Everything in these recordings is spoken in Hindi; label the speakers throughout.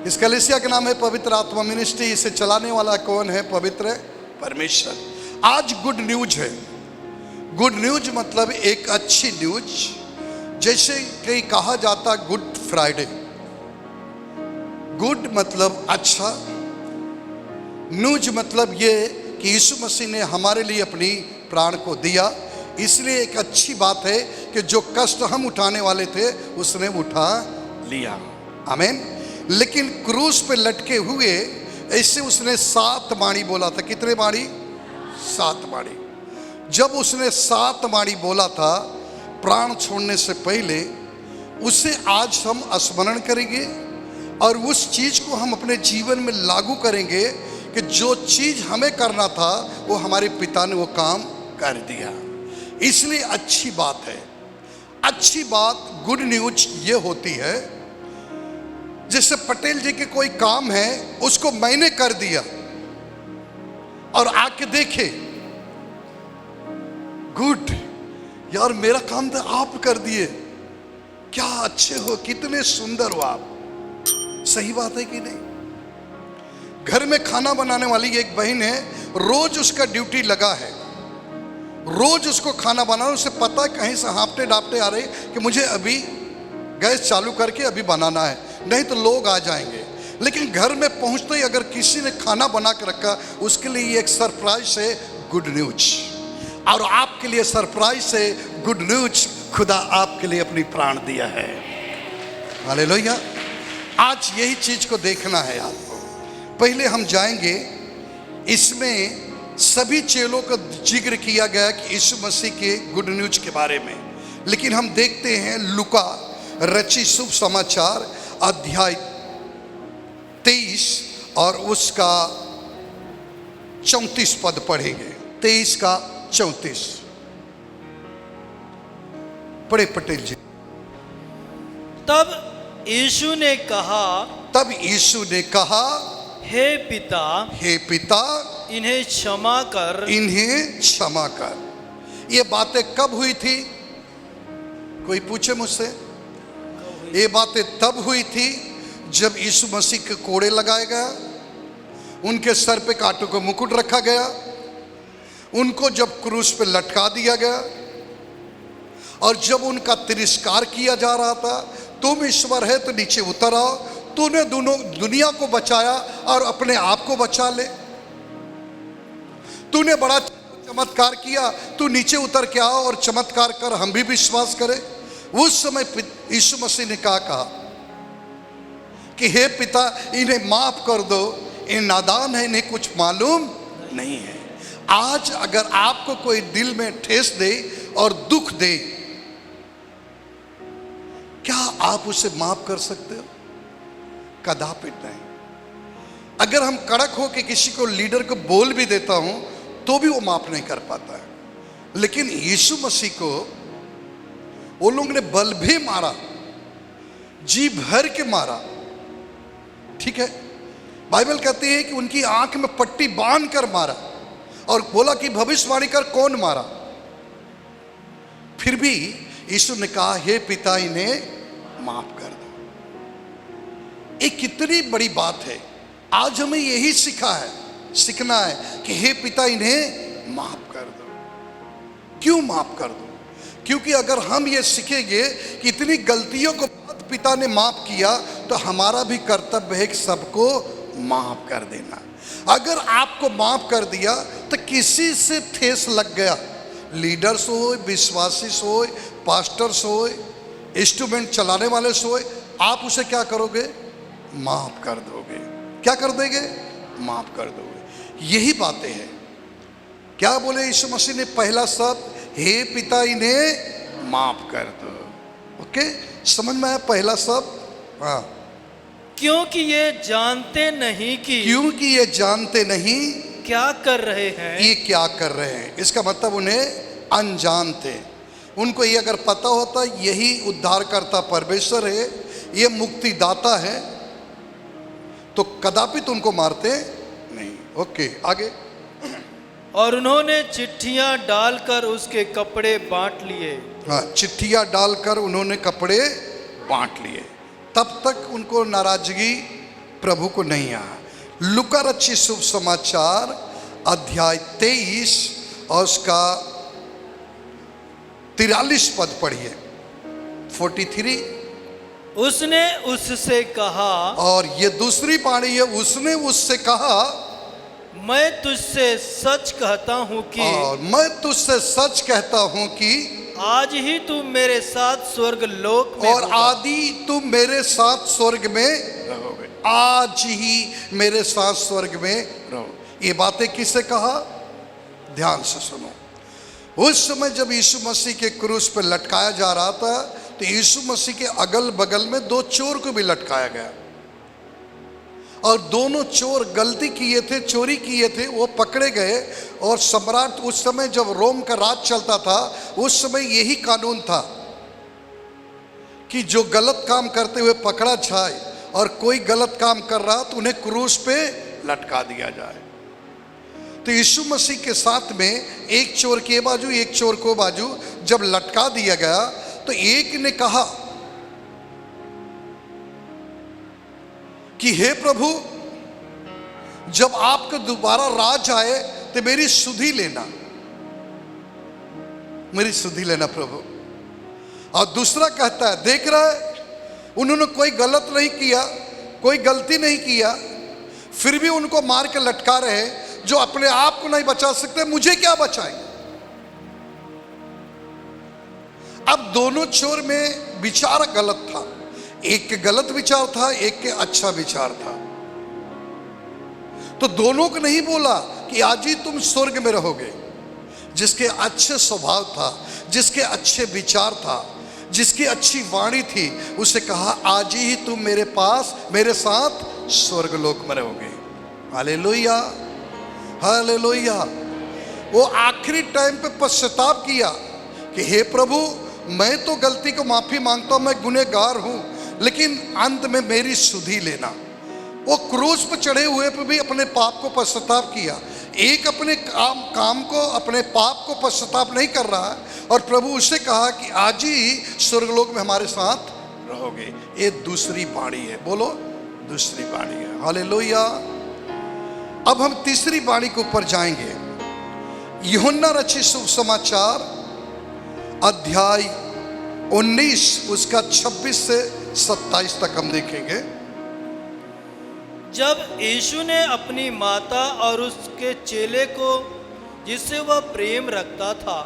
Speaker 1: इस कलीसिया का नाम है पवित्र आत्मा मिनिस्ट्री। इसे चलाने वाला कौन है? पवित्र परमेश्वर। आज गुड न्यूज है। गुड न्यूज मतलब एक अच्छी न्यूज। जैसे कहीं कहा जाता गुड फ्राइडे। गुड मतलब अच्छा, न्यूज मतलब ये कि यीशु मसीह ने हमारे लिए अपनी प्राण को दिया। इसलिए एक अच्छी बात है कि जो कष्ट हम उठाने वाले थे उसने उठा लिया। आमीन। लेकिन क्रूस पे लटके हुए ऐसे उसने 7 बाणी बोला था। कितने बाणी? 7 बाणी। जब उसने 7 बाणी बोला था प्राण छोड़ने से पहले, उसे आज हम स्मरण करेंगे और उस चीज को हम अपने जीवन में लागू करेंगे कि जो चीज हमें करना था वो हमारे पिता ने वो काम कर दिया। इसलिए अच्छी बात है। अच्छी बात गुड न्यूज ये होती है, जैसे पटेल जी के कोई काम है उसको मैंने कर दिया और आके देखे, गुड यार मेरा काम तो आप कर दिए, क्या अच्छे हो, कितने सुंदर हो आप। सही बात है कि नहीं? घर में खाना बनाने वाली एक बहन है, रोज उसका ड्यूटी लगा है, रोज उसको खाना बनाना। उसे पता है कहीं से हाँपते डापते आ रहे कि मुझे अभी गैस चालू करके अभी बनाना है, नहीं तो लोग आ जाएंगे। लेकिन घर में पहुंचते ही अगर किसी ने खाना बना के रखा, उसके लिए एक सरप्राइज है गुड न्यूज। और आपके लिए सरप्राइज है गुड न्यूज, खुदा आपके लिए अपनी प्राण दिया है। हालेलुया। आज यही चीज को देखना है आपको। पहले हम जाएंगे, इसमें सभी चेलों का जिक्र किया गया कि यीशु मसीह के गुड न्यूज के बारे में। लेकिन हम देखते हैं लूका रचित शुभ समाचार अध्याय 23 और उसका 34 पद पढ़ेंगे। 23 का 34 पढ़े पटेल जी।
Speaker 2: तब यीशु ने कहा, हे पिता इन्हें क्षमा कर।
Speaker 1: ये बातें कब हुई थी? कोई पूछे मुझसे। ये बातें तब हुई थी जब यीशु मसीह के कोड़े लगाए गया, उनके सर पे कांटों का मुकुट रखा गया, उनको जब क्रूस पे लटका दिया गया और जब उनका तिरस्कार किया जा रहा था, तुम ईश्वर है तो नीचे उतर आओ, तूने दोनों दुनिया को बचाया और अपने आप को बचा ले, तूने बड़ा चमत्कार किया, तू नीचे उतर के आओ और चमत्कार कर, हम भी विश्वास करें। उस समय यीशु मसीह ने कहा कि हे पिता इन्हें माफ कर दो, ये नादान है, इन्हें कुछ मालूम नहीं है। आज अगर आपको कोई दिल में ठेस दे और दुख दे, क्या आप उसे माफ कर सकते हो? कदापि नहीं। अगर हम कड़क हो के किसी को लीडर को बोल भी देता हूं तो भी वो माफ नहीं कर पाता है। लेकिन यीशु मसीह को वो लोग ने बल भी मारा, जी भर के मारा। ठीक है, बाइबल कहती है कि उनकी आंख में पट्टी बांध कर मारा और बोला कि भविष्यवाणी कर। कौन मारा? फिर भी यीशु ने कहा, हे पिता इन्हें माफ कर दो। ये कितनी बड़ी बात है। आज हमें यही सीखना है कि हे पिता इन्हें माफ कर दो। क्यों माफ कर दो? क्योंकि अगर हम ये सीखेंगे कि इतनी गलतियों को पिता ने माफ किया, तो हमारा भी कर्तव्य है कि सबको माफ कर देना। अगर आपको माफ कर दिया तो किसी से ठेस लग गया, लीडर्स हो, विश्वासी हो, पास्टर्स हो, इंस्ट्रूमेंट चलाने वाले हो, आप उसे क्या करोगे? माफ कर दोगे। क्या कर देंगे? माफ कर दोगे। यही बातें हैं। क्या बोले यीशु मसीह ने? पहला शब्द, हे पिता इन्हें माफ कर दो। ओके, समझ में आया? पहला शब्द। हाँ,
Speaker 2: क्योंकि ये जानते नहीं कि
Speaker 1: क्योंकि ये जानते नहीं
Speaker 2: क्या कर रहे हैं।
Speaker 1: ये क्या कर रहे हैं। इसका मतलब उन्हें अनजान थे। उनको ये अगर पता होता यही उद्धारकर्ता परमेश्वर है, ये मुक्तिदाता है, तो कदापि तो उनको मारते नहीं। ओके, आगे।
Speaker 2: और उन्होंने चिट्ठियां डालकर उसके कपड़े बांट लिए।
Speaker 1: हाँ, चिट्ठियां डालकर उन्होंने कपड़े बांट लिए। तब तक उनको नाराजगी प्रभु को नहीं आया। लूका रचित शुभ समाचार अध्याय 23 और उसका 43 पद पढ़िए। 43।
Speaker 2: उसने उससे कहा,
Speaker 1: और ये दूसरी पाड़ी है, उसने उससे कहा,
Speaker 2: मैं तुझसे सच कहता हूँ कि
Speaker 1: और मैं तुझसे सच कहता हूँ कि
Speaker 2: आज ही तू मेरे साथ स्वर्ग लोक में
Speaker 1: और
Speaker 2: होगा।
Speaker 1: आदि तुम मेरे साथ स्वर्ग में रहोगे। आज ही मेरे साथ स्वर्ग में रहो। ये बातें किससे कहा? ध्यान से सुनो। उस समय जब यीशु मसीह के क्रूस पर लटकाया जा रहा था, तो यीशु मसीह के अगल बगल में 2 चोर को भी लटकाया गया, और दोनों चोर गलती किए थे, चोरी किए थे, वो पकड़े गए। और सम्राट, उस समय जब रोम का राज चलता था, उस समय यही कानून था कि जो गलत काम करते हुए पकड़ा जाए और कोई गलत काम कर रहा तो उन्हें क्रूस पे लटका दिया जाए। तो यीशु मसीह के साथ में एक चोर के बाजू, एक चोर को बाजू जब लटका दिया गया, तो एक ने कहा कि हे प्रभु, जब आपका दोबारा राज आए तो मेरी सुधि लेना, मेरी सुधि लेना प्रभु। और दूसरा कहता है, देख रहा है उन्होंने कोई गलत नहीं किया, कोई गलती नहीं किया, फिर भी उनको मार के लटका रहे। जो अपने आप को नहीं बचा सकते, मुझे क्या बचाएंगे? अब दोनों चोर में विचार गलत था। एक के गलत विचार था, एक के अच्छा विचार था। तो दोनों को नहीं बोला कि आज ही तुम स्वर्ग में रहोगे। जिसके अच्छे स्वभाव था, जिसके अच्छे विचार था, जिसकी अच्छी वाणी थी, उसे कहा आज ही तुम मेरे पास, मेरे साथ स्वर्ग लोक में रहोगे। Hallelujah, hallelujah. वो आखिरी टाइम पे पश्चाताप किया कि हे प्रभु, मैं तो गलती को माफी मांगता हूं, मैं गुनहगार हूं, लेकिन अंत में मेरी सुधि लेना। वो क्रूस पर चढ़े हुए पर भी अपने पाप को पश्चाताप किया। एक अपने काम को, अपने पाप को पश्चाताप नहीं कर रहा है, और प्रभु उससे कहा कि आज ही स्वर्गलोक में हमारे साथ रहोगे। ये दूसरी बाणी है। बोलो, दूसरी बाणी है। हालेलुया। अब हम तीसरी बाणी के ऊपर जाएंगे। यूहन्ना रचित शुभ समाचार अध्याय 19 उसका 26 से 27 तक हम देखेंगे।
Speaker 2: जब यीशु ने अपनी माता और उसके चेले को, जिससे वह प्रेम रखता था,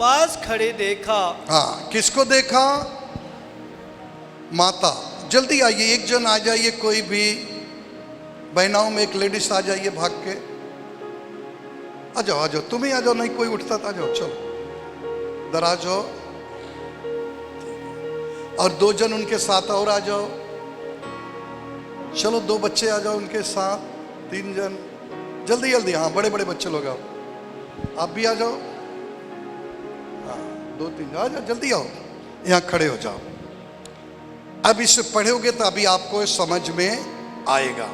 Speaker 2: पास खड़े देखा।
Speaker 1: हाँ, किसको देखा? माता। जल्दी आइए, एक जन आ जाइए, कोई भी बहनाओं में एक लेडीज आ जाइए भाग के। आ जाओ, आ जाओ, तुम ही आ जाओ, नहीं कोई उठता था। आ जाओ, चलो इधर आ जाओ। और 2 जन उनके साथ और आ जाओ। चलो 2 बच्चे आ जाओ उनके साथ, 3 जन, जल्दी जल्दी। हाँ, बड़े बड़े बच्चे लोग आओ, आप भी आ जाओ। हाँ, 2-3 आ जाओ, जल्दी आओ, यहाँ खड़े हो जाओ। अब इससे पढ़ोगे तो अभी आपको समझ में आएगा।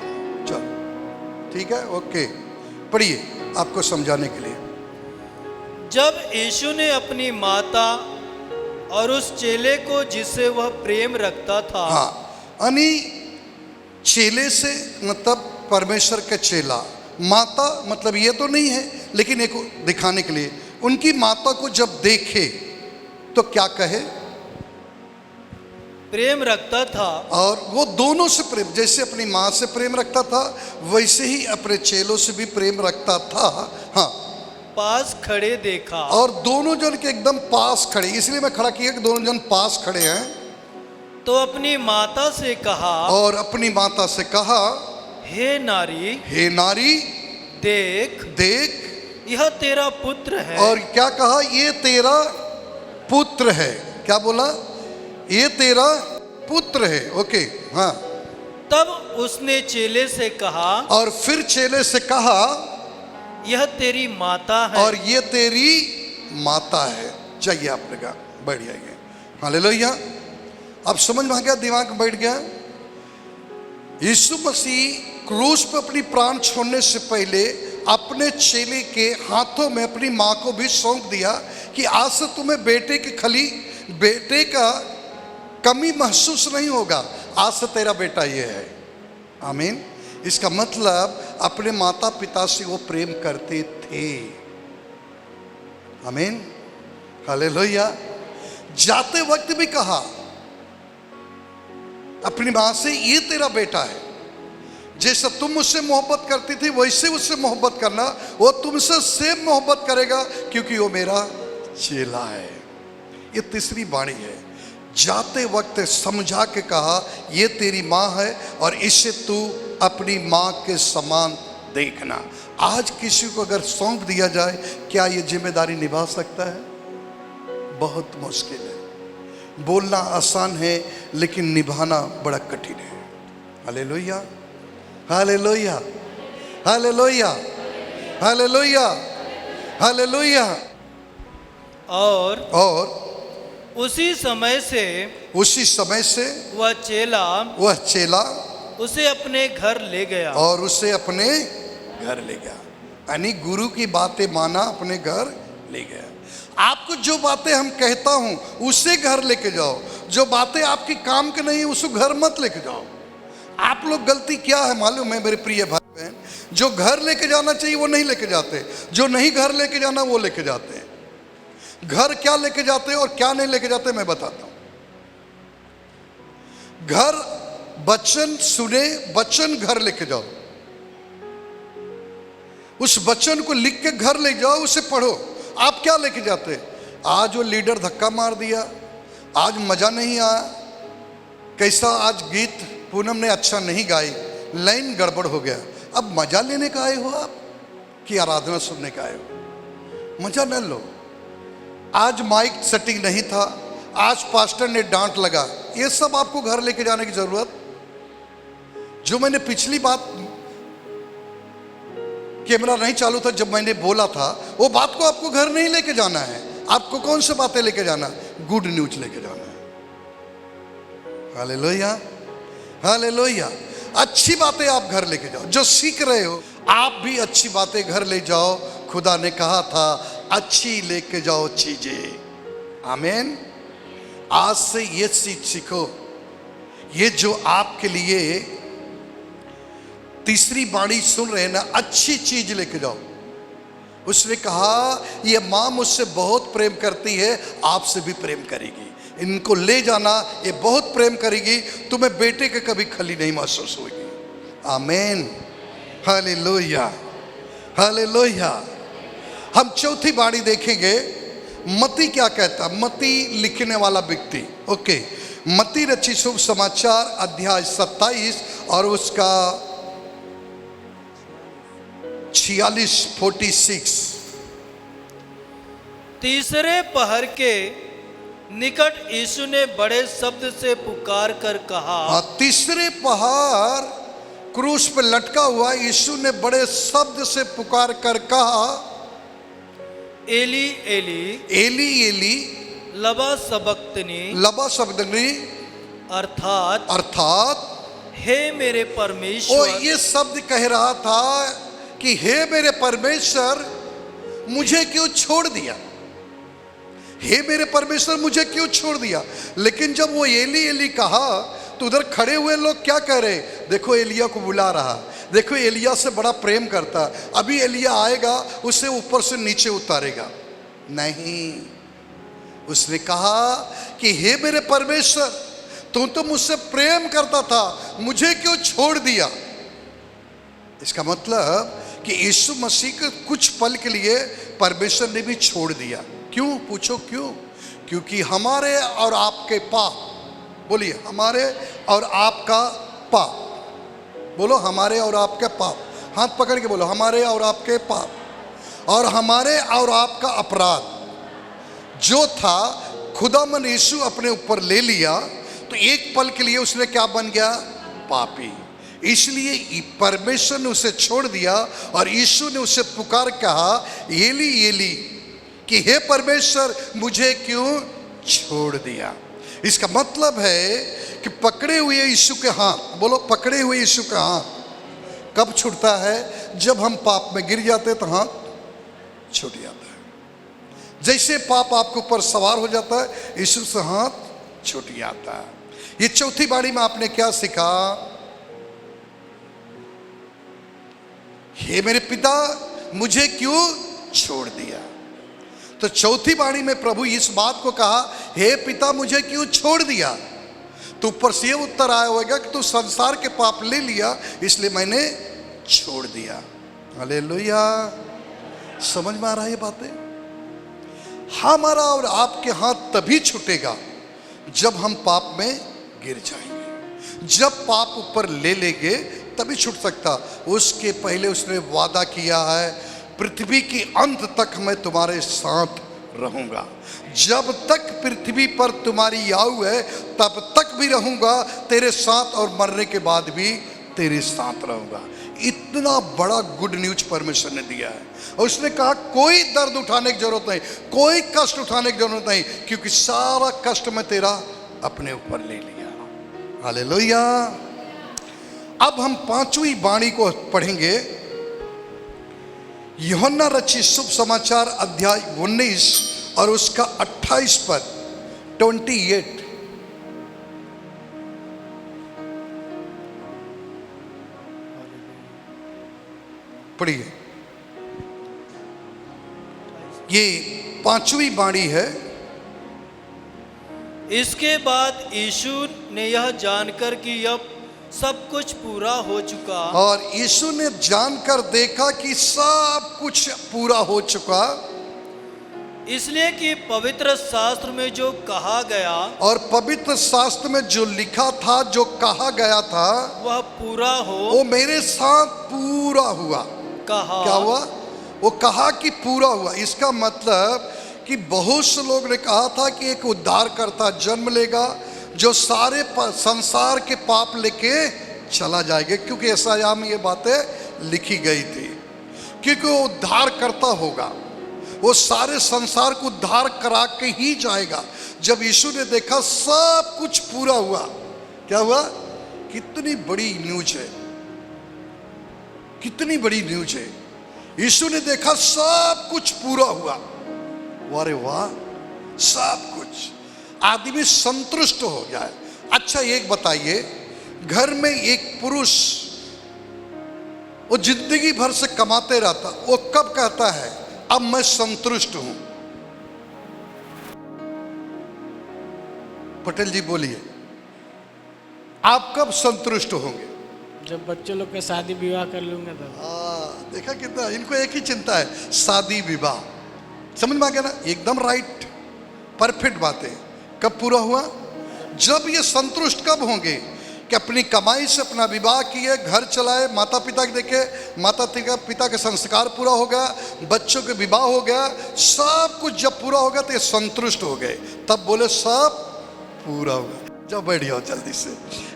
Speaker 1: चलो ठीक है, ओके, पढ़िए आपको समझाने के लिए।
Speaker 2: जब यीशु ने अपनी माता और उस चेले को, जिससे वह प्रेम रखता था,
Speaker 1: हाँ, यानी चेले से मतलब परमेश्वर का चेला, माता मतलब ये तो नहीं है, लेकिन एक दिखाने के लिए उनकी माता को जब देखे तो क्या कहे?
Speaker 2: प्रेम रखता था।
Speaker 1: और वो दोनों से प्रेम, जैसे अपनी माँ से प्रेम रखता था, वैसे ही अपने चेलों से भी प्रेम रखता था। हाँ,
Speaker 2: पास खड़े देखा।
Speaker 1: और दोनों जन के एकदम पास खड़े, इसलिए मैं खड़ा किया कि दोनों जन पास खड़े हैं।
Speaker 2: तो अपनी माता से कहा,
Speaker 1: और अपनी माता से कहा,
Speaker 2: हे नारी,
Speaker 1: हे नारी,
Speaker 2: देख
Speaker 1: देख,
Speaker 2: यह तेरा पुत्र है।
Speaker 1: और क्या कहा? ये तेरा पुत्र है। क्या बोला? ये तेरा पुत्र है। ओके, हाँ।
Speaker 2: तब उसने चेले से कहा,
Speaker 1: और फिर चेले से कहा,
Speaker 2: यह तेरी माता है।
Speaker 1: और ये तेरी माता है। जाइए आपने कहा, बैठ जाइए। हालेलुया। अब समझ में आ गया, दिमाग बैठ गया। यीशु मसीह क्रूस पर अपनी प्राण छोड़ने से पहले अपने चेले के हाथों में अपनी माँ को भी सौंप दिया कि आज से तुम्हें बेटे का कमी महसूस नहीं होगा, आज से तेरा बेटा ये है। आमीन। इसका मतलब अपने माता पिता से वो प्रेम करते थे। आमीन। हालेलुया। जाते वक्त भी कहा अपनी मां से, ये तेरा बेटा है, जैसा तुम मुझसे मोहब्बत करती थी वैसे उससे मोहब्बत करना, वो तुमसे सेम मोहब्बत करेगा क्योंकि वो मेरा चेला है। ये तीसरी वाणी है। जाते वक्त समझा के कहा, ये तेरी माँ है और इसे तू अपनी माँ के समान देखना। आज किसी को अगर सौंप दिया जाए, क्या ये जिम्मेदारी निभा सकता है? बहुत मुश्किल है। बोलना आसान है लेकिन निभाना बड़ा कठिन है। Hallelujah, hallelujah, hallelujah, hallelujah, hallelujah. और
Speaker 2: उसी समय से वह
Speaker 1: चेला
Speaker 2: उसे अपने घर ले गया।
Speaker 1: और उसे अपने घर ले गया, यानी गुरु की बातें माना, अपने घर ले गया। आपको जो बातें हम कहता हूं उसे घर लेके जाओ, जो बातें आपकी काम के नहीं उसको घर मत लेके जाओ। आप लोग गलती क्या है मालूम है मेरे प्रिय भाई बहन? जो घर लेके जाना चाहिए वो नहीं लेके जाते, जो नहीं घर लेके जाना वो लेके जाते हैं। घर क्या लेके जाते हैं और क्या नहीं लेके जाते मैं बताता हूं। घर वचन सुने, वचन घर लेके जाओ, उस वचन को लिख के घर ले जाओ, उसे पढ़ो। आप क्या लेके जाते? आज वो लीडर धक्का मार दिया, आज मजा नहीं आया, कैसा आज गीत पूनम ने अच्छा नहीं गाई, लाइन गड़बड़ हो गया। अब मजा लेने का आए हो आप कि आराधना सुनने का आए हो? मजा न लो। आज माइक सेटिंग नहीं था, आज पास्टर ने डांट लगा, ये सब आपको घर लेके जाने की जरूरत? जो मैंने पिछली बात, कैमरा नहीं चालू था जब मैंने बोला था, वो बात को आपको घर नहीं लेके जाना है। आपको कौन सी बातें लेके जाना? गुड न्यूज लेके जाना है। Hallelujah, hallelujah. अच्छी बातें आप घर लेके जाओ। जो सीख रहे हो आप भी अच्छी बातें घर ले जाओ। खुदा ने कहा था अच्छी लेके जाओ चीजें। आमीन। आज से ये सीखो, ये जो आपके लिए तीसरी वाणी सुन रहे हैं ना, अच्छी चीज लेके जाओ। उसने कहा ये माँ मुझसे बहुत प्रेम करती है, आपसे भी प्रेम करेगी। इनको ले जाना, ये बहुत प्रेम करेगी, तुम्हें बेटे के कभी खली नहीं महसूस होगी। आमीन। Hallelujah, hallelujah. हम चौथी वाणी देखेंगे, मत्ती क्या कहता। मत्ती लिखने वाला व्यक्ति, ओके। मत्ती रचित शुभ समाचार अध्याय 27 और उसका 46।
Speaker 2: तीसरे पहर के निकट यीशु ने बड़े शब्द से पुकार कर कहा।
Speaker 1: तीसरे पहर क्रूस पर लटका हुआ यीशु ने बड़े शब्द से पुकार कर कहा,
Speaker 2: एली एली
Speaker 1: एली एली
Speaker 2: लबा सबक्तनी,
Speaker 1: अर्थात
Speaker 2: हे मेरे परमेश्वर।
Speaker 1: वो ये शब्द कह रहा था कि हे मेरे परमेश्वर मुझे क्यों छोड़ दिया, हे मेरे परमेश्वर मुझे क्यों छोड़ दिया। लेकिन जब वो एली एली कहा तो उधर खड़े हुए लोग क्या कह रहे? देखो एलिया को बुला रहा, देखो एलिया से बड़ा प्रेम करता, अभी एलिया आएगा उसे ऊपर से नीचे उतारेगा। नहीं, उसने कहा कि हे मेरे परमेश्वर तू तो मुझसे प्रेम करता था, मुझे क्यों छोड़ दिया। इसका मतलब कि यीशु मसीह को कुछ पल के लिए परमेश्वर ने भी छोड़ दिया। क्यों? पूछो क्यों? क्योंकि हमारे और आपके पाप, बोलिए हमारे और आपका पाप, बोलो हमारे और आपके पाप, हाथ पकड़ के बोलो हमारे और आपके पाप, और हमारे और आपका अपराध जो था खुदामंद यीशु अपने ऊपर ले लिया। तो एक पल के लिए उसने क्या बन गया? पापी। इसलिए परमेश्वर ने उसे छोड़ दिया और यीशु ने उसे पुकार कहा, एली एली, कि हे परमेश्वर मुझे क्यों छोड़ दिया। इसका मतलब है कि पकड़े हुए यीशु के हाथ, बोलो पकड़े हुए यीशु का हाथ कब छूटता है? जब हम पाप में गिर जाते तो हाथ छूट जाता है। जैसे पाप आपके ऊपर सवार हो जाता है, यीशु से हाथ छूट जाता है। ये चौथी बाणी में आपने क्या सीखा? हे मेरे पिता मुझे क्यों छोड़ दिया। तो चौथी बाणी में प्रभु इस बात को कहा, हे पिता मुझे क्यों छोड़ दिया। तो ऊपर से ये उत्तर आया होगा कि तू संसार के पाप ले लिया इसलिए मैंने छोड़ दिया। हालेलुया। समझ में आ रहा है ये बातें? हमारा और आपके हाथ तभी छूटेगा जब हम पाप में गिर जाएंगे। जब पाप ऊपर ले लेंगे तभी छूट सकता। उसके पहले उसने वादा किया है, पृथ्वी के अंत तक मैं तुम्हारे साथ रहूंगा। जब तक पृथ्वी पर तुम्हारी आयु है तब तक भी रहूंगा तेरे साथ, और मरने के बाद भी तेरे साथ रहूंगा। इतना बड़ा गुड न्यूज परमेश्वर ने दिया है। और उसने कहा कोई दर्द उठाने की जरूरत नहीं, कोई कष्ट उठाने की जरूरत नहीं, क्योंकि सारा कष्ट मैं तेरा अपने ऊपर ले लिया। हालेलुया। अब हम पांचवी बाणी को पढ़ेंगे। यूहन्ना रचित शुभ समाचार अध्याय 19 और उसका 28 पद 28। पढ़िए। ये पांचवी बाणी है।
Speaker 2: इसके बाद यीशु ने यह जानकर कि अब सब कुछ पूरा हो चुका,
Speaker 1: और यीशु ने जानकर देखा कि सब कुछ पूरा हो चुका,
Speaker 2: इसलिए कि पवित्र शास्त्र में जो कहा गया,
Speaker 1: और पवित्र शास्त्र में जो लिखा था, जो कहा गया था,
Speaker 2: वह पूरा हो,
Speaker 1: वो मेरे साथ पूरा हुआ।
Speaker 2: कहा।
Speaker 1: क्या हुआ? वो कहा कि पूरा हुआ। इसका मतलब कि बहुत से लोग ने कहा था कि एक उद्धारकर्ता जन्म लेगा जो सारे संसार के पाप लेके चला जाएगा, क्योंकि यशायाह में ये बातें लिखी गई थी, क्योंकि वो उद्धारकर्ता होगा, वो सारे संसार को उद्धार करा के ही जाएगा। जब यीशु ने देखा सब कुछ पूरा हुआ, क्या हुआ? कितनी बड़ी न्यूज है, कितनी बड़ी न्यूज है। यीशु ने देखा सब कुछ पूरा हुआ। वारे वाह, सब कुछ। आदमी संतुष्ट हो गया है। अच्छा एक बताइए, घर में एक पुरुष वो जिंदगी भर से कमाते रहता, वो कब कहता है अब मैं संतुष्ट हूं? पटेल जी बोलिए, आप कब संतुष्ट होंगे?
Speaker 3: जब बच्चों लोग का शादी विवाह कर लूंगा तब।
Speaker 1: देखा कितना, इनको एक ही चिंता है, शादी विवाह। समझ में आ गया ना? एकदम राइट, परफेक्ट बात है। कब पूरा हुआ? जब ये संतुष्ट कब होंगे कि अपनी कमाई से अपना विवाह किए, घर चलाए, माता पिता के देखे, माता पिता के संस्कार पूरा हो गया, बच्चों के विवाह हो गया, सब कुछ जब पूरा हो गया तो ये संतुष्ट हो गए। तब बोले सब पूरा हो गया। जब बैठ जाओ जल्दी से।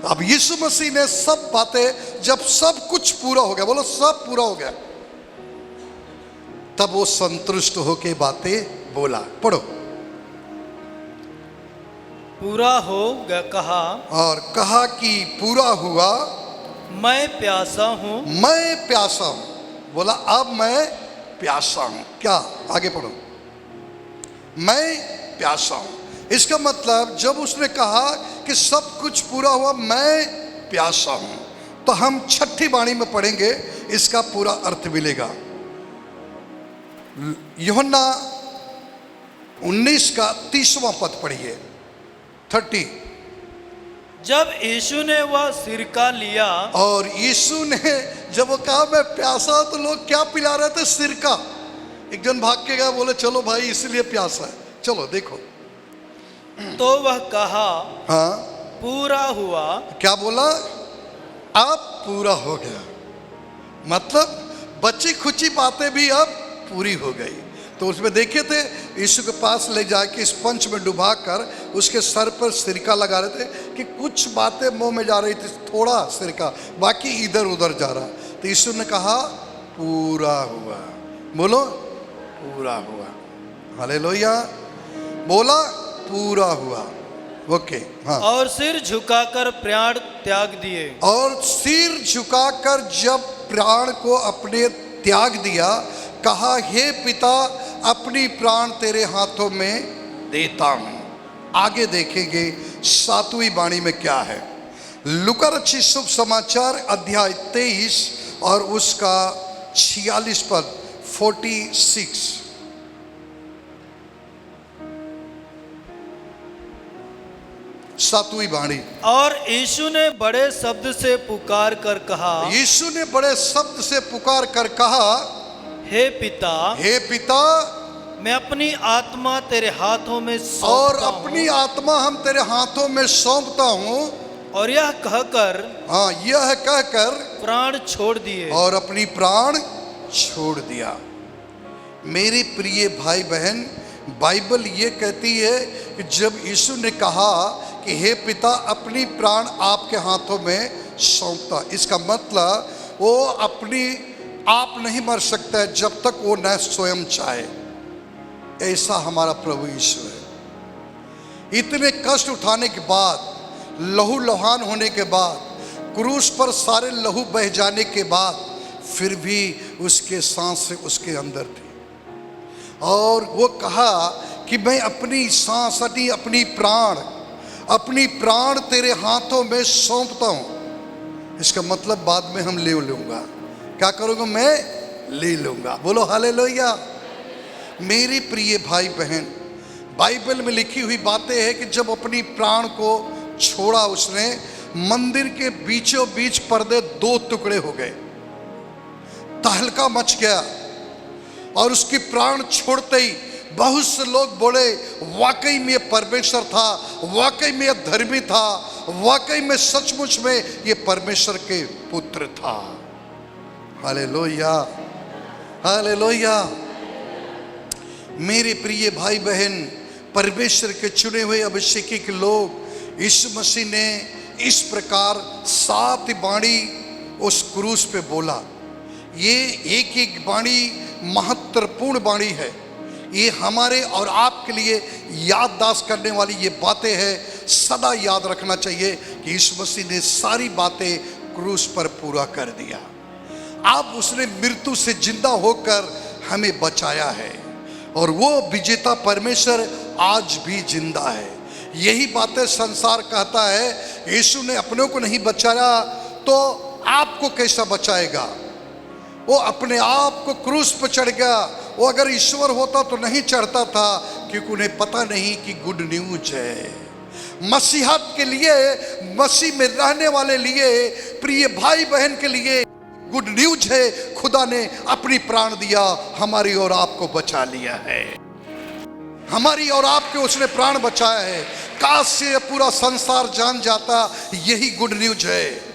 Speaker 1: अब यीशु मसीह ने सब बातें, जब सब कुछ पूरा हो गया, बोलो सब पूरा हो गया, तब वो संतुष्ट होके बातें बोला। पढ़ो।
Speaker 2: पूरा हो गया कहा,
Speaker 1: और कहा कि पूरा हुआ,
Speaker 2: मैं प्यासा हूं,
Speaker 1: मैं प्यासा हूं। बोला अब मैं प्यासा हूं। क्या? आगे पढ़ो। मैं प्यासा हूं। इसका मतलब जब उसने कहा कि सब कुछ पूरा हुआ, मैं प्यासा हूं, तो हम छठी बाणी में पढ़ेंगे, इसका पूरा अर्थ मिलेगा। यूहन्ना 19 का 30वां पद पढ़िए, 30।
Speaker 2: जब यीशु ने वह सिरका लिया,
Speaker 1: और यीशु ने जब वो कहा मैं प्यासा, तो लोग क्या पिला रहे थे? सिरका। एक जन भाग के गया, बोले चलो भाई इसलिए प्यासा है, चलो देखो।
Speaker 2: तो वह कहा
Speaker 1: हाँ,
Speaker 2: पूरा हुआ।
Speaker 1: क्या बोला? अब पूरा हो गया। मतलब बची खुची बातें भी अब पूरी हो गई। तो उसमें देखे थे, यीशु के पास ले जाके स्पंज में डुबा कर उसके सर पर सिरका लगा रहे थे कि कुछ बातें मुंह में जा रही थी, थोड़ा सिरका, बाकी इधर उधर जा रहा। तो यीशु ने कहा पूरा हुआ। बोलो पूरा हुआ। हालेलुया। बोला पूरा हुआ। ओके, हाँ।
Speaker 2: और सिर झुकाकर प्राण त्याग दिए।
Speaker 1: और सिर झुकाकर जब प्राण को अपने त्याग दिया, कहा हे पिता अपनी प्राण तेरे हाथों में देता हूं। आगे देखेंगे 7वीं वाणी में क्या है। लूका रचित शुभ समाचार अध्याय 23 और उसका 46 पद 46। सातवीं वाणी।
Speaker 2: और यीशु ने बड़े शब्द से पुकार कर कहा,
Speaker 1: यीशु ने बड़े शब्द से पुकार कर कहा,
Speaker 2: हे पिता,
Speaker 1: हे पिता,
Speaker 2: मैं अपनी आत्मा तेरे हाथों में
Speaker 1: और
Speaker 2: सौंपता
Speaker 1: अपनी
Speaker 2: हूं।
Speaker 1: आत्मा हम तेरे हाथों में सौंपता हूं।
Speaker 2: और यह कहकर,
Speaker 1: हाँ, यह कहकर
Speaker 2: प्राण छोड़ दिए।
Speaker 1: और अपनी प्राण छोड़ दिया। मेरे प्रिय भाई बहन, बाइबल ये कहती है कि जब यीशु ने कहा कि हे पिता अपनी प्राण आपके हाथों में सौंपता, इसका मतलब वो अपनी आप नहीं मर सकता है जब तक वो न स्वयं चाहे। ऐसा हमारा प्रभु यीशु है। इतने कष्ट उठाने के बाद, लहू लुहान होने के बाद, क्रूस पर सारे लहू बह जाने के बाद, फिर भी उसके सांस से उसके अंदर थी। और वो कहा कि मैं अपनी सांस, अपनी प्राण तेरे हाथों में सौंपता हूं। इसका मतलब बाद में हम ले लूंगा। क्या करूंगा? मैं ले लूंगा। बोलो हालेलुया। मेरी प्रिय भाई बहन, बाइबल में लिखी हुई बातें हैं कि जब अपनी प्राण को छोड़ा उसने, मंदिर के बीचों बीच पर्दे 2 टुकड़े हो गए, तहलका मच गया। और उसकी प्राण छोड़ते ही बहुत से लोग बोले वाकई में ये परमेश्वर था, वाकई में ये धर्मी था, वाकई में सचमुच में ये परमेश्वर के पुत्र था। Hallelujah, hallelujah. मेरे प्रिय भाई बहन, परमेश्वर के चुने हुए अभिषेकी के लोग, यीशु मसीह ने इस प्रकार 7 वाणी उस क्रूस पे बोला। ये एक एक वाणी महत्वपूर्ण वाणी है। ये हमारे और आपके लिए याददाश्त करने वाली ये बातें हैं। सदा याद रखना चाहिए कि यीशु मसीह ने सारी बातें क्रूस पर पूरा कर दिया। अब उसने मृत्यु से जिंदा होकर हमें बचाया है, और वो विजेता परमेश्वर आज भी जिंदा है। यही बातें संसार कहता है, यीशु ने अपनों को नहीं बचाया तो आपको कैसा बचाएगा? वो अपने आप को क्रूस पर चढ़ गया। वो अगर ईश्वर होता तो नहीं चढ़ता था, क्योंकि उन्हें पता नहीं कि गुड न्यूज है मसीहत के लिए, मसीह में रहने वाले लिए, प्रिय भाई बहन के लिए गुड न्यूज है। खुदा ने अपनी प्राण दिया, हमारी और आपको बचा लिया है। हमारी और आपके उसने प्राण बचाया है। काश से पूरा संसार जान जाता, यही गुड न्यूज है।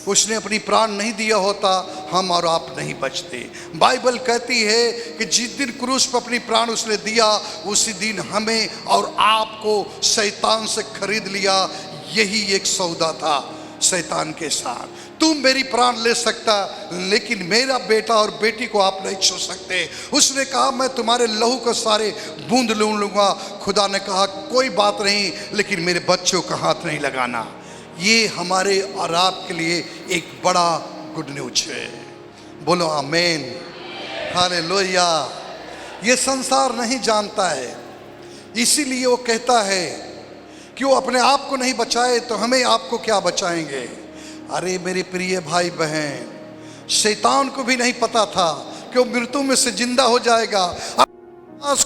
Speaker 1: उसने अपनी प्राण नहीं दिया होता, हम और आप नहीं बचते। बाइबल कहती है कि जिस दिन क्रूस पर अपनी प्राण उसने दिया, उसी दिन हमें और आपको शैतान से खरीद लिया। यही एक सौदा था शैतान के साथ। तुम मेरी प्राण ले सकता, लेकिन मेरा बेटा और बेटी को आप नहीं छू सकते। उसने कहा मैं तुम्हारे लहू को सारे बूंद लूंगा। खुदा ने कहा कोई बात नहीं, लेकिन मेरे बच्चों का हाथ नहीं लगाना। ये हमारे और आपके लिए एक बड़ा गुड न्यूज है। बोलो आमीन, हालेलुया। ये संसार नहीं जानता है, इसीलिए वो कहता है कि वो अपने आप को नहीं बचाए तो हमें आपको क्या बचाएंगे। अरे मेरे प्रिय भाई बहन, शैतान को भी नहीं पता था कि वो मृत्यु में से जिंदा हो जाएगा।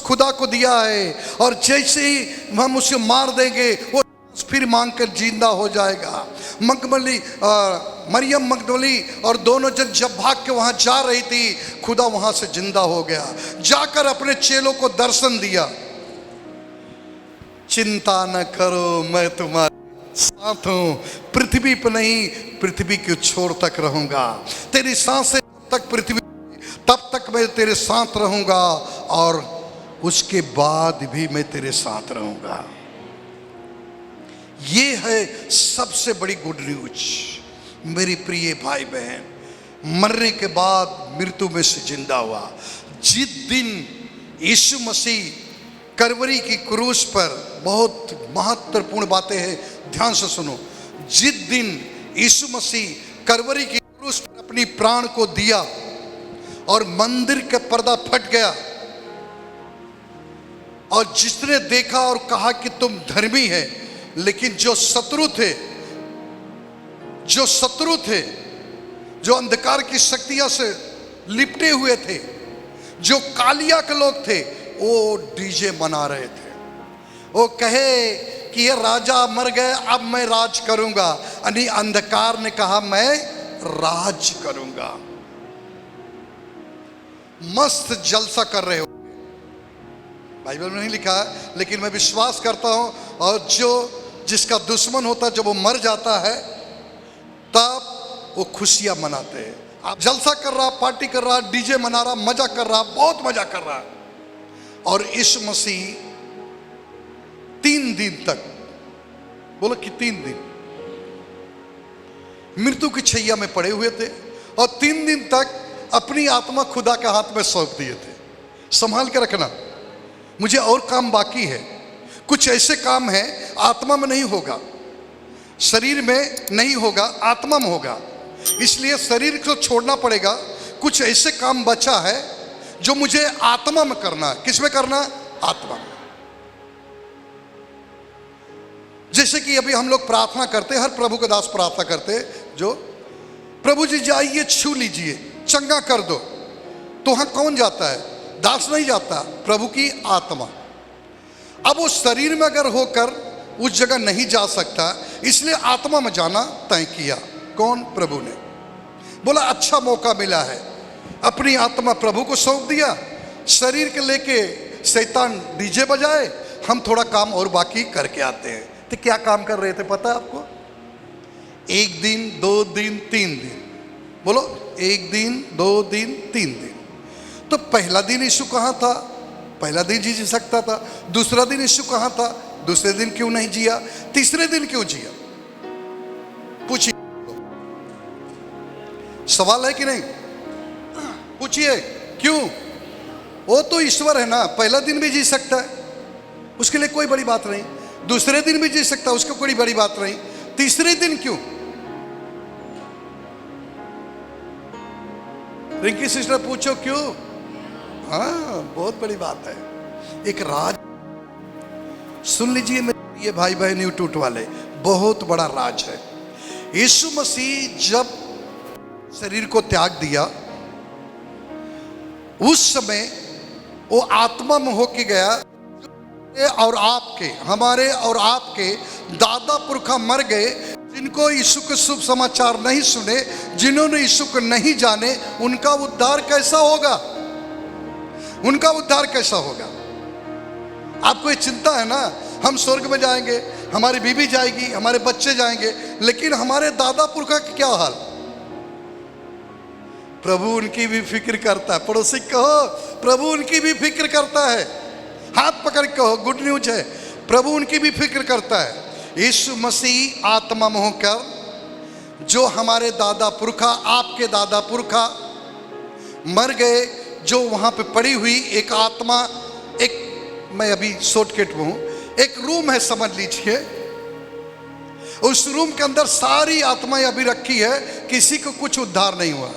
Speaker 1: खुदा को दिया है, और जैसे ही हम उसे मार देंगे वो फिर मांग कर जिंदा हो जाएगा। मरियम मगदली और दोनों जब भाग के वहां जा रही थी, खुदा वहां से जिंदा हो गया। जाकर अपने चेलों को दर्शन दिया। चिंता न करो, मैं तुम्हारे साथ हूं। पृथ्वी पर नहीं, पृथ्वी के छोर तक रहूंगा। तेरी सांसें तक पृथ्वी, तब तक मैं तेरे साथ रहूंगा, और उसके बाद भी मैं तेरे साथ रहूंगा। ये है सबसे बड़ी गुड न्यूज। मेरी प्रिय भाई बहन, मरने के बाद मृत्यु में से जिंदा हुआ। जिस दिन यीशु मसीह करवरी की क्रूस पर, बहुत महत्वपूर्ण बातें हैं, ध्यान से सुनो। जिस दिन यीशु मसीह करवरी की क्रूस पर अपनी प्राण को दिया और मंदिर का पर्दा फट गया, और जिसने देखा और कहा कि तुम धर्मी है, लेकिन जो शत्रु थे, जो अंधकार की शक्तियों से लिपटे हुए थे, जो कालिया के लोग थे, वो डीजे मना रहे थे। वो कहे कि ये राजा मर गए, अब मैं राज करूंगा। यानी अंधकार ने कहा मैं राज करूंगा। मस्त जलसा कर रहे हो, बाइबल में नहीं लिखा है, लेकिन मैं विश्वास करता हूं। और जिसका दुश्मन होता है, जब वो मर जाता है, तब वो खुशियां मनाते हैं। आप जलसा कर रहा, पार्टी कर रहा, डीजे मना रहा, मजा कर रहा, बहुत मजा कर रहा। और यीशु मसीह 3 दिन तक, बोलो कि 3 दिन मृत्यु की छैया में पड़े हुए थे, और 3 दिन तक अपनी आत्मा खुदा के हाथ में सौंप दिए थे। संभाल के रखना, मुझे और काम बाकी है। कुछ ऐसे काम हैं आत्मा में नहीं होगा, शरीर में नहीं होगा, आत्मा में होगा। इसलिए शरीर को छोड़ना पड़ेगा। कुछ ऐसे काम बचा है जो मुझे आत्मा में करना है। किस में करना? आत्मा में। जैसे कि अभी हम लोग प्रार्थना करते, हर प्रभु के दास प्रार्थना करते, जो प्रभु जी जाइए, छू लीजिए, चंगा कर दो, तो वहां कौन जाता है? दास नहीं जाता, प्रभु की आत्मा। अब वो शरीर में अगर होकर उस जगह नहीं जा सकता, इसलिए आत्मा में जाना तय किया। कौन? प्रभु ने बोला अच्छा मौका मिला है, अपनी आत्मा प्रभु को सौंप दिया। शरीर के लेके शैतान डीजे बजाए, हम थोड़ा काम और बाकी करके आते हैं। तो क्या काम कर रहे थे पता है आपको? 1 दिन, 2 दिन, 3 दिन। बोलो 1 दिन, 2 दिन, 3 दिन। तो पहला दिन यीशु कहाँ था? पहला दिन जी सकता था। दूसरा दिन यीशु कहाँ था? दूसरे दिन क्यों नहीं जिया? तीसरे दिन क्यों जिया? पूछिए, सवाल है कि नहीं? पूछिए क्यों? वो तो ईश्वर है ना, पहला दिन भी जी सकता है, उसके लिए कोई बड़ी बात नहीं। दूसरे दिन भी जी सकता है, उसको कोई बड़ी बात नहीं। तीसरे दिन क्यों? रिंकी सिस्टर पूछो क्यों? हाँ, बहुत बड़ी बात है। एक राज, सुन लीजिए मेरे ये भाई बहन यूट्यूब वाले, बहुत बड़ा राज है। यीशु मसीह जब शरीर को त्याग दिया, उस समय वो आत्मा में होके गया। और आपके, हमारे और आपके दादा पुरखा मर गए, जिनको यीशु के शुभ समाचार नहीं सुने, जिन्होंने यीशु को नहीं जाने, उनका उद्धार कैसा होगा? उनका उद्धार कैसा होगा? आपको ये चिंता है ना, हम स्वर्ग में जाएंगे, हमारी बीवी जाएगी, हमारे बच्चे जाएंगे, लेकिन हमारे दादा पुरखा का क्या हाल? प्रभु उनकी भी फिक्र करता है। पड़ोसी कहो, प्रभु उनकी भी फिक्र करता है। हाथ पकड़ के कहो, गुड न्यूज है, प्रभु उनकी भी फिक्र करता है। यीशु मसीह आत्मा में होकर, जो हमारे दादा पुरखा, आपके दादा पुरखा मर गए, जो वहां पे पड़ी हुई एक आत्मा, एक, मैं अभी शॉर्टकट में हूं, एक रूम है समझ लीजिए, उस रूम के अंदर सारी आत्माएं अभी रखी है। किसी को कुछ उद्धार नहीं हुआ,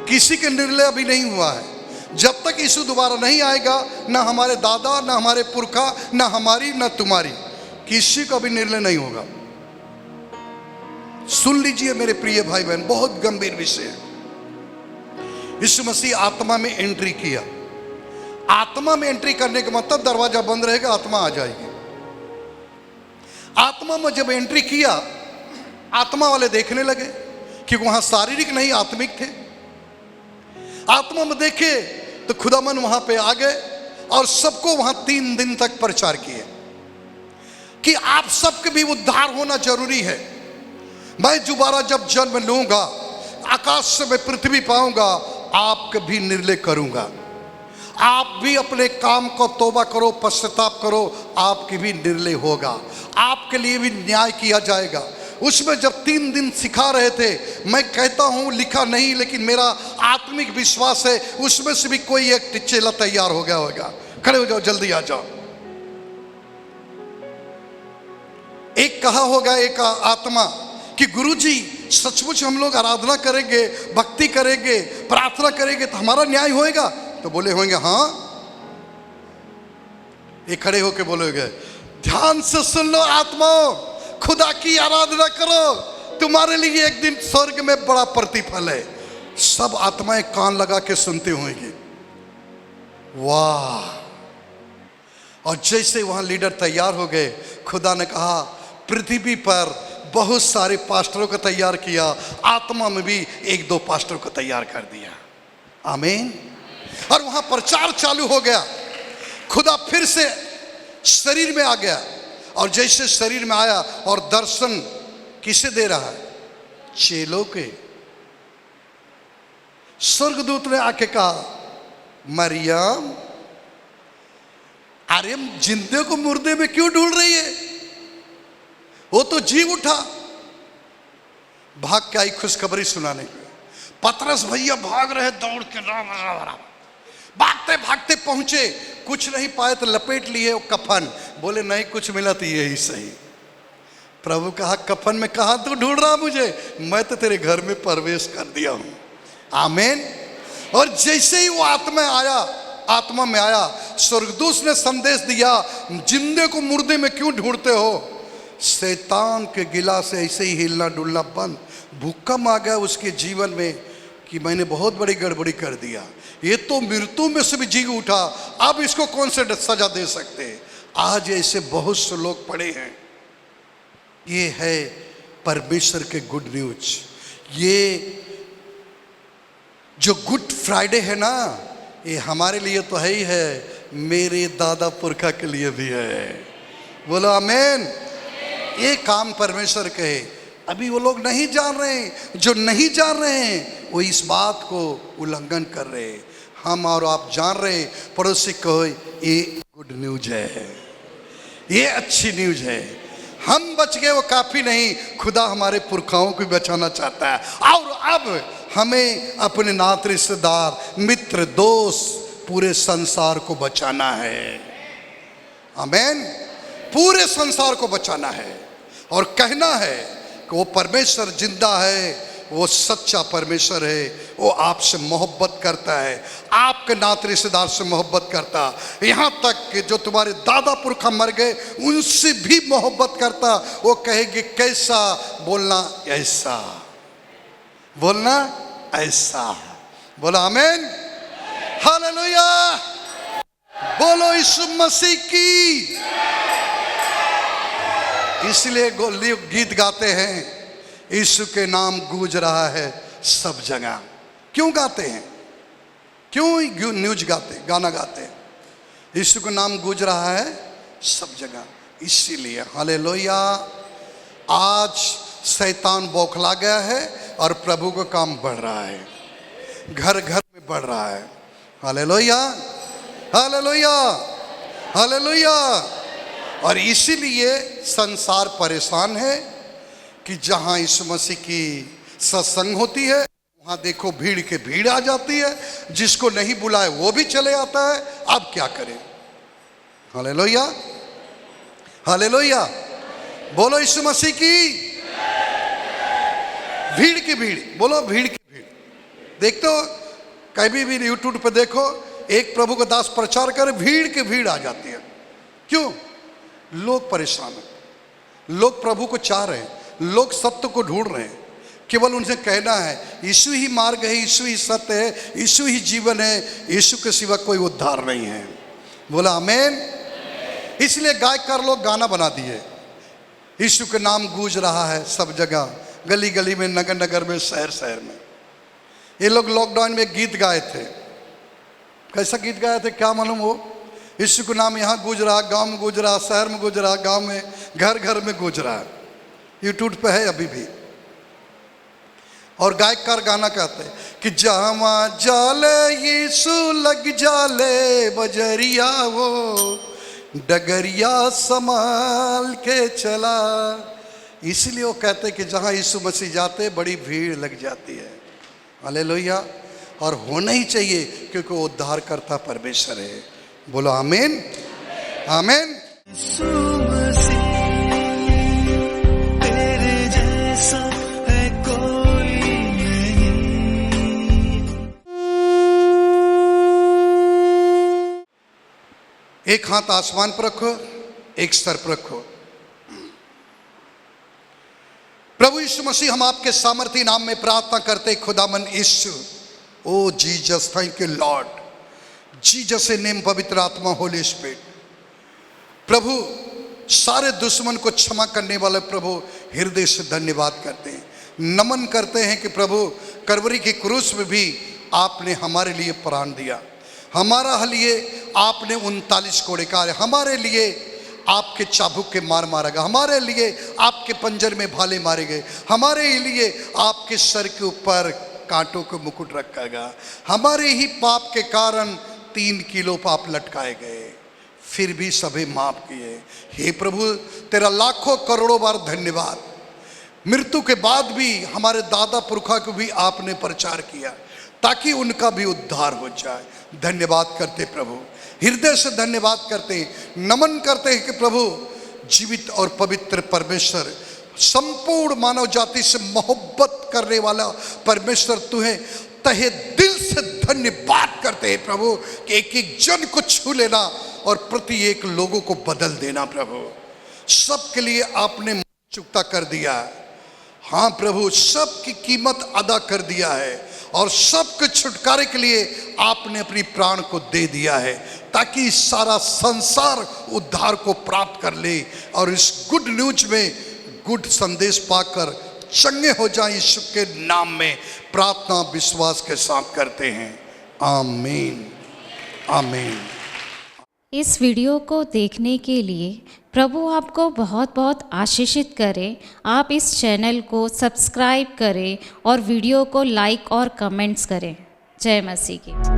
Speaker 1: किसी के निर्णय अभी नहीं हुआ है। जब तक यीशु दोबारा नहीं आएगा, ना हमारे दादा, ना हमारे पुरखा, ना हमारी, ना तुम्हारी, किसी का भी निर्णय नहीं होगा। सुन लीजिए मेरे प्रिय भाई बहन, बहुत गंभीर विषय है। यीशु मसीह आत्मा में एंट्री किया। आत्मा में एंट्री करने का मतलब दरवाजा बंद रहेगा, आत्मा आ जाएगी। आत्मा में जब एंट्री किया, आत्मा वाले देखने लगे, क्योंकि वहां शारीरिक नहीं आत्मिक थे। आत्मा में देखे तो खुदावन वहां पे आ गए और सबको वहां 3 दिन तक प्रचार किए कि आप सबके भी उद्धार होना जरूरी है। मैं दोबारा जब जन्म लूंगा, आकाश से मैं पृथ्वी पाऊंगा, आपके भी निर्णय करूंगा। आप भी अपने काम को तौबा करो, पश्चाताप करो, आपकी भी निर्णय होगा, आपके लिए भी न्याय किया जाएगा। उसमें जब 3 दिन सिखा रहे थे, मैं कहता हूं लिखा नहीं, लेकिन मेरा आत्मिक विश्वास है उसमें से भी कोई एक चेला तैयार हो गया होगा। खड़े हो जाओ, जल्दी आ जाओ। एक कहा होगा एक आत्मा कि गुरुजी सचमुच हम लोग आराधना करेंगे, भक्ति करेंगे, प्रार्थना करेंगे तो हमारा न्याय होएगा? तो बोले होंगे हाँ। ये खड़े होके बोलोगे, ध्यान से सुन लो आत्माओं, खुदा की आराधना करो, तुम्हारे लिए एक दिन स्वर्ग में बड़ा प्रतिफल है। सब आत्माएं कान लगा के सुनते होंगे, वाह। और जैसे वहां लीडर तैयार हो गए, खुदा ने कहा पृथ्वी पर बहुत सारे पास्टरों को तैयार किया, आत्मा में भी 1-2 पास्टरों को तैयार कर दिया। आमीन। और वहां प्रचार चालू हो गया। खुदा फिर से शरीर में आ गया, और जैसे शरीर में आया और दर्शन किसे दे रहा है? चेलों के। स्वर्गदूत ने आके कहा, मरियम, अरे जिंदे को मुर्दे में क्यों ढूंढ रही है? वो तो जी उठा। भाग के आई खुशखबरी सुनाने के। पतरस भैया भाग रहे दौड़ के, भागते भागते पहुंचे, कुछ नहीं पाए तो लपेट लिए वो कफन। बोले नहीं कुछ मिला तो यही सही। प्रभु कहा कफन में कहा तू ढूंढ रहा मुझे? मैं तो तेरे घर में प्रवेश कर दिया हूं। आमीन। और जैसे ही वो आत्मा में आया, स्वर्गदूत ने संदेश दिया, जिंदे को मुर्दे में क्यों ढूंढते हो? शैतान के गिला से ऐसे ही हिलना डुलना बंद। भूकंप आ गया उसके जीवन में कि मैंने बहुत बड़ी गड़बड़ी कर दिया, ये तो मृत्यु में से भी जी उठा, अब इसको कौन से सजा दे सकते? आज ऐसे बहुत से लोग पड़े हैं। ये है परमेश्वर के गुड न्यूज। ये जो गुड फ्राइडे है ना, ये हमारे लिए तो है ही है, मेरे दादा पुरखा के लिए भी है। बोलो आमीन। ये काम परमेश्वर के है। अभी वो लोग नहीं जान रहे हैं, जो नहीं जान रहे हैं वो इस बात को उल्लंघन कर रहे हैं। हम और आप जान रहे हैं, पड़ोसी को ये गुड न्यूज है, ये अच्छी न्यूज है। हम बच गए वो काफी नहीं, खुदा हमारे पुरखाओं को बचाना चाहता है। और अब हमें अपने नात रिश्तेदार, मित्र, दोस्त, पूरे संसार को बचाना है। आमीन। पूरे संसार को बचाना है और कहना है कि वो परमेश्वर जिंदा है, वो सच्चा परमेश्वर है, वो आपसे मोहब्बत करता है, आपके नाते रिश्तेदार से मोहब्बत करता, यहाँ तक कि जो तुम्हारे दादा पुरखा मर गए उनसे भी मोहब्बत करता। वो कहेंगे कैसा? बोलना ऐसा, बोलना ऐसा। बोलो आमीन। हालेलुया। बोलो यीशु मसीह की। इसलिए गीत गाते हैं, यीशु के नाम गूंज रहा है सब जगह। क्यों गाते हैं? क्यों न्यूज गाते, गाना गाते हैं? यीशु का नाम गूंज रहा है सब जगह, इसीलिए। हालेलुया। आज शैतान बौखला गया है और प्रभु का काम बढ़ रहा है, घर घर में बढ़ रहा है। Hallelujah, hallelujah, hallelujah. और इसीलिए संसार परेशान है कि जहाँ यीशु मसीह की सत्संग होती है वहाँ देखो भीड़ के भीड़ आ जाती है, जिसको नहीं बुलाए वो भी चले आता है। अब क्या करें? Hallelujah, hallelujah. बोलो यीशु मसीह की। भीड़ की भीड़, बोलो भीड़ की भीड़। देखते हो कभी भी यूट्यूब पे देखो, एक प्रभु का दास प्रचार करे, भीड़ की भीड़ आ जाती है। क्यों? लोग परेशान हैं, लोग प्रभु को चाह रहे हैं, लोग सत्य को ढूंढ रहे हैं। केवल उनसे कहना है यीशु ही मार्ग है, यीशु ही सत्य है, यीशु ही जीवन है, यीशु के सिवा कोई उद्धार नहीं है। बोला आमीन। इसलिए गायकार लोग गाना बना दिए, यीशु के नाम गूंज रहा है सब जगह, गली गली में, नगर नगर में, शहर शहर में। ये लोग लॉकडाउन में गीत गाए थे। कैसा गीत गाए थे क्या मालूम? हो यीशु का नाम यहाँ गूंज रहा, गाँव में गूंज रहा, शहर में गूंज रहा, गाँव में, घर घर में गूंज रहा है। यूट्यूब पे है अभी भी। और गायकार गाना कहते हैं कि जावा जाले यीशु लग जाले बजरिया वो डगरिया संभाल के चला। इसलिए वो कहते कि जहाँ यीशु मसीह जाते बड़ी भीड़ लग जाती है। हालेलुया। और होना ही चाहिए क्योंकि वो उद्धार करता परमेश्वर है। बोलो आमीन आमीन।
Speaker 4: तेरे जैसा है कोई नहीं।
Speaker 1: एक हाथ आसमान पर रखो, एक सर पर रखो। प्रभु यीशु मसीह, हम आपके सामर्थी नाम में प्रार्थना करते खुदामन यीशु। O Jesus, thank you Lord Jesus a name, पवित्र आत्मा, होली स्पिरिट। प्रभु, सारे दुश्मन को क्षमा करने वाले प्रभु, हृदय से धन्यवाद करते हैं, नमन करते हैं कि प्रभु करवरी की क्रूस में भी आपने हमारे लिए प्राण दिया, हमारा लिए आपने 39 कोड़े का, हमारे लिए आपके चाबुक के मार मारा गया, हमारे लिए आपके पंजर में भाले मारे गए, हमारे लिए आपके सर के ऊपर कांटों को मुकुट रखा गया, हमारे ही पाप के कारण 3 किलो पाप लटकाए गए, फिर भी सभी माफ किए। हे प्रभु, तेरा लाखों करोड़ों बार धन्यवाद। मृत्यु के बाद भी हमारे दादा पुरखा को भी आपने प्रचार किया ताकि उनका भी उद्धार हो जाए। धन्यवाद करते प्रभु, हृदय से धन्यवाद करते हैं, नमन करते हैं कि प्रभु जीवित और पवित्र परमेश्वर, संपूर्ण मानव जाति से मोहब्बत करने वाला परमेश्वर तू है। तहे दिल से धन्यवाद करते हैं प्रभु कि एक एक जन को छू लेना और प्रति एक लोगों को बदल देना। प्रभु, सबके लिए आपने चुकता कर दिया है। हाँ प्रभु, सबकी कीमत अदा कर दिया है और सबके छुटकारे के लिए आपने अपनी प्राण को दे दिया है ताकि सारा संसार उद्धार को प्राप्त कर ले और इस गुड न्यूज में गुड संदेश पाकर चंगे हो जाए। यीशु के नाम में प्रार्थना विश्वास के साथ करते हैं, आमीन आमीन।
Speaker 5: इस वीडियो को देखने के लिए प्रभु आपको बहुत बहुत आशीषित करे। आप इस चैनल को सब्सक्राइब करें और वीडियो को लाइक और कमेंट्स करें। जय मसीह की।